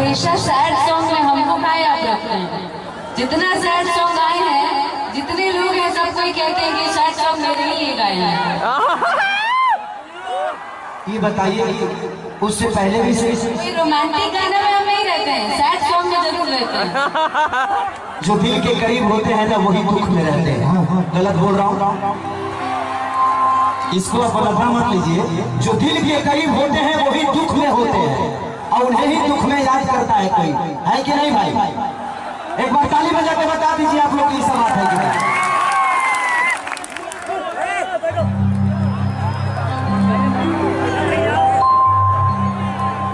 हमेशा sad song में हमको काहे याद रखते हैं? जितना सैड सॉन्ग आए हैं, जितने लोग हैं, सब कोई कहते हैं कि सैड सॉन्ग मेरे लिए गाए हैं। ये बताइए उससे पहले भी सही रोमांटिक गाने में हम नहीं रहते हैं, सैड सॉन्ग में जरूर रहते हैं। जो दिल के करीब होते हैं ना वही दुख में रहते हैं। गलत बोल रहा हूँ? इसको आप गलत मत लीजिए। जो दिल के करीब होते हैं वही दुख में होते हैं और उन्हें ही दुख में याद करता है कोई, है कि नहीं भाई? एक बार ताली बजा के बता दीजिए आप लोग की सब बात है कि नहीं?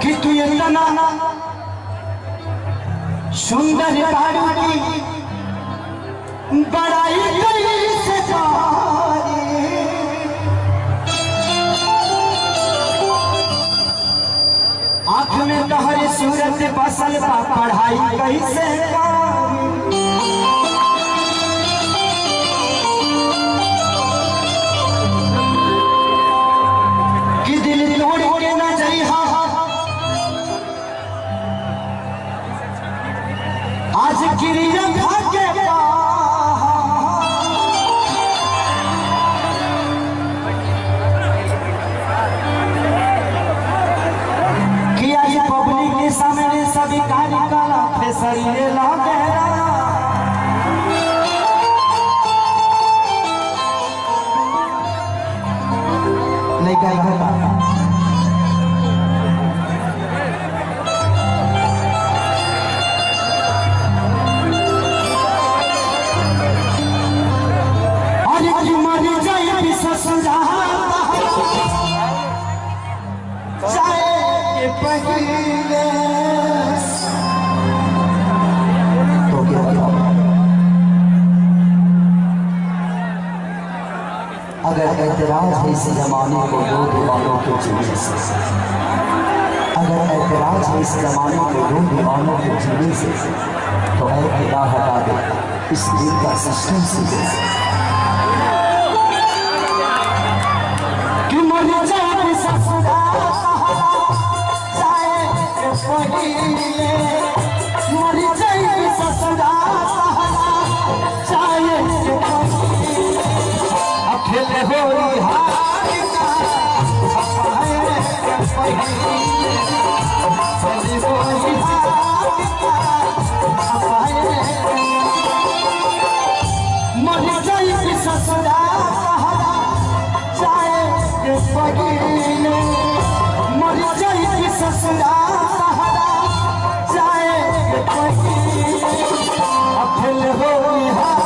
कि तू ये ना सुंदर बाड़ी बड़ाई कैसे आँख में तोहरी सूरत बसल बा पढ़ाई कैसे कि दिल तोड़ के न जइहा आज क्रिया भाग्य सामने सभी कार्य कला फेसरिए लगे नहीं कहेगा और मरी जाए सजा जाए पहले अगर ऐतराज है इस जमाने को दो दीवानों के जीने से, अगर ऐतराज है इस जमाने को दो दीवानों के जीने से, तो ऐ खुदा हटा दे इस दिल का सिस्टम से कि मर जाए ससुरा जाए पहिले मर जाए ससुरा जाए अकेले होई हार का चली होई हार मर जाए ससुरा जाए पहिले मर जाए ससुरा जाए अकेले होई हार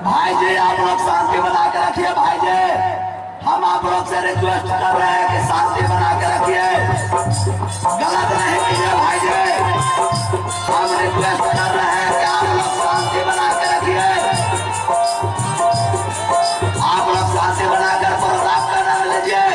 भाई जी आप लोग शांति बना के रखिए। भाई जी हम आप लोग से रिक्वेस्ट कर रहे हैं कि शांति बना के रखिए, गलत नहीं कीजिए। भाई जी हम रिक्वेस्ट कर रहे हैं कि आप लोग शांति बना के रखिए। आप लोग शांति बनाकर प्रोग्राम का नाम लीजिए।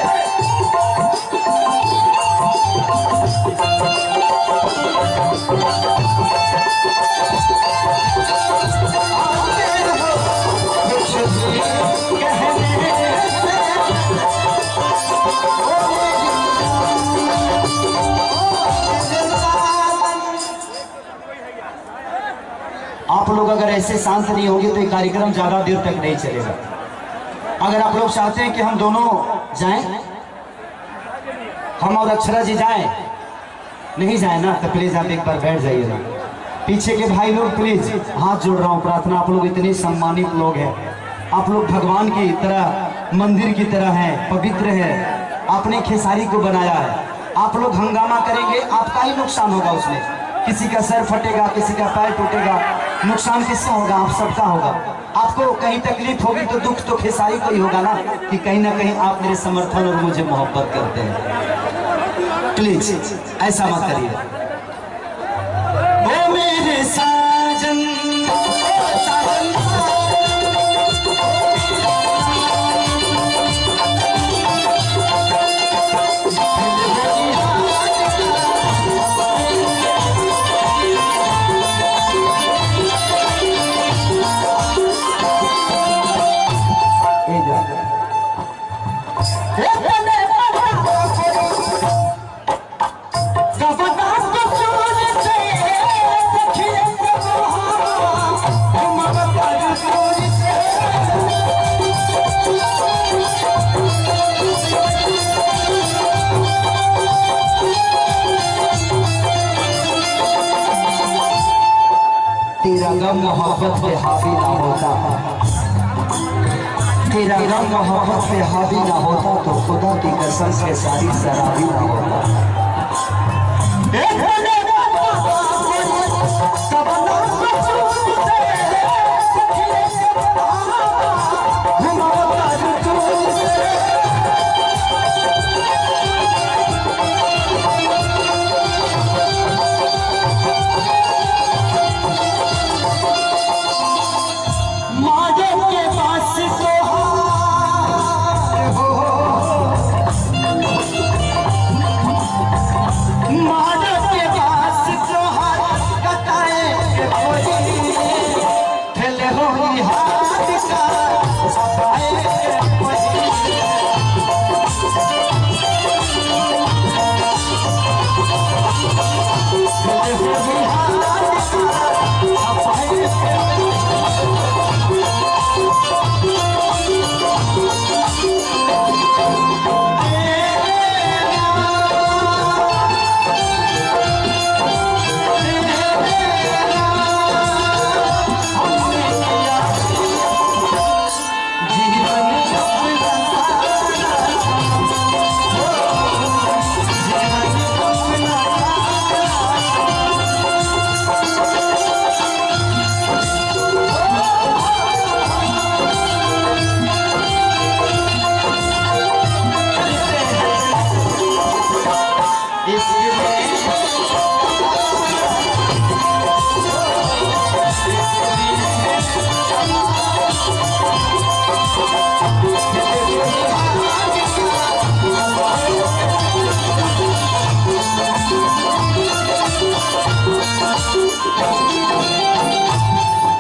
आप लोग अगर ऐसे शांत नहीं होंगे तो ये कार्यक्रम ज्यादा देर तक नहीं चलेगा। अगर आप लोग चाहते हैं कि हम दोनों जाएं, हम और अक्षरा जी जाएं, नहीं जाए ना तो प्लीज आप एक बार बैठ जाइए ना। पीछे के भाई लोग प्लीज हाथ जोड़ रहा हूँ, प्रार्थना। आप लोग इतने सम्मानित लोग हैं, आप लोग भगवान की तरह, मंदिर की तरह हैं, पवित्र है, आपने खेसारी को बनाया है। आप लोग हंगामा करेंगे, आपका ही नुकसान होगा उसमें। किसी का सर फटेगा, किसी का पैर टूटेगा, नुकसान किसका होगा? आप सबका होगा। आपको कहीं तकलीफ होगी तो दुख तो खेसारी को ही होगा ना, कि कहीं ना कहीं आप मेरे समर्थन और मुझे मोहब्बत करते हैं। प्लीज ऐसा मत करिए। ओ मेरे साजन तेरा गम मोहब्बत पे हावी ना होता, तेरा गम मोहब्बत पे हावी ना होता तो खुदा की कसम से सारी शराबी ना होता।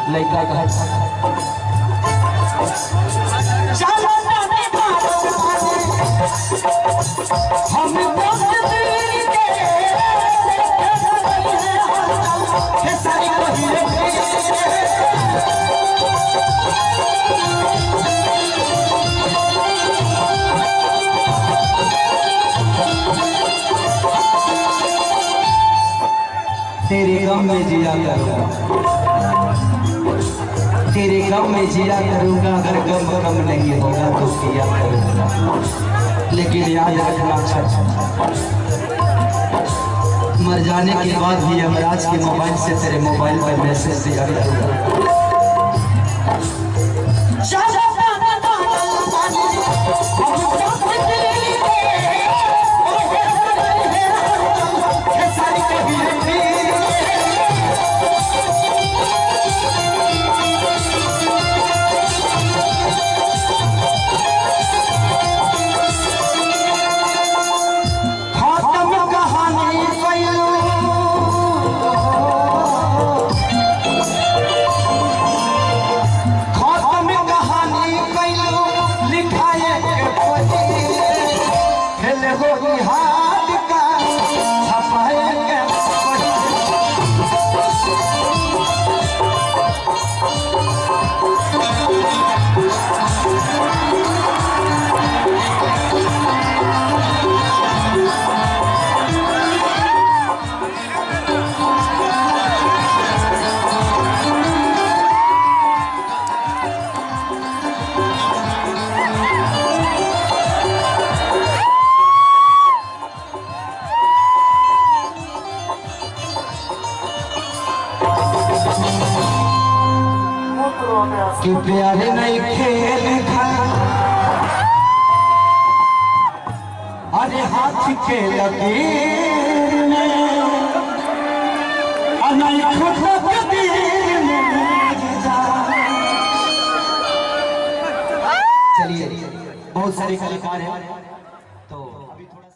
लड़का का तेरे गम में जिया करूंगा, तेरे गम में जिया करूंगा, अगर गम कम नहीं होगा तो किया करूंगा। लेकिन याद रखना मर जाने के बाद भी यमराज के मोबाइल से तेरे मोबाइल पर मैसेज दिया करूंगा। हाथ के लकीर में अनई खुद कदीर में जा। चलिए बहुत सारे कलाकार हैं।